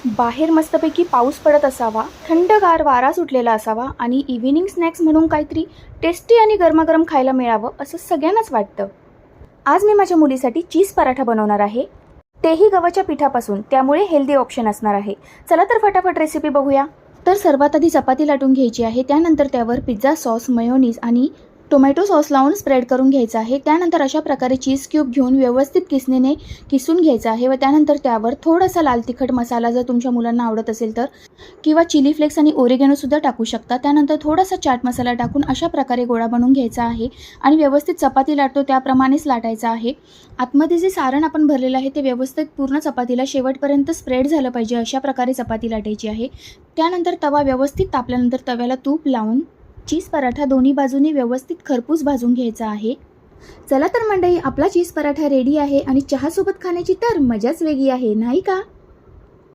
बाहेर मस्तपैकी पाऊस पडत असावा, थंडगार वारा सुटलेला असावा आणि इव्हिनिंग स्नॅक्स म्हणून काहीतरी टेस्टी आणि गरमागरम खायला मिळावं असं सगळ्यांनाच वाटतं. आज मी माझ्या मुलीसाठी चीज पराठा बनवणार आहे, तेही गव्हाच्या पिठापासून, त्यामुळे हेल्दी ऑप्शन असणार आहे. चला तर फटाफट रेसिपी बघूया. तर सर्वात आधी चपाती लाटून घ्यायची आहे. त्यानंतर त्यावर पिझ्झा सॉस, मेयोनीज आणि टोमॅटो सॉस लावून स्प्रेड करून घ्यायचं आहे. त्यानंतर अशा प्रकारे चीज क्यूब घेऊन व्यवस्थित किसणीने किसून घ्यायचं आहे व त्यानंतर त्यावर थोडासा लाल तिखट मसाला जर तुमच्या मुलांना आवडत असेल तर, किंवा चिली फ्लेक्स आणि ओरिगॅनोसुद्धा टाकू शकता. त्यानंतर थोडासा चाट मसाला टाकून अशा प्रकारे गोळा बनवून घ्यायचा आहे आणि व्यवस्थित चपाती लाटतो त्याप्रमाणेच लाटायचा आहे. आतमध्ये जे सारण आपण भरलेलं आहे ते व्यवस्थित पूर्ण चपातीला शेवटपर्यंत स्प्रेड झालं पाहिजे, अशा प्रकारे चपाती लाटायची आहे. त्यानंतर तवा व्यवस्थित तापल्यानंतर तव्याला तूप लावून चीज पराठा दोन्ही बाजूनी व्यवस्थित खरपूस भाजून घ्यायचा आहे. चला तर मंडळी, आपला चीज पराठा रेडी आहे आणि चहासोबत खाण्याची तर मजाच वेगळी आहे, नाही का?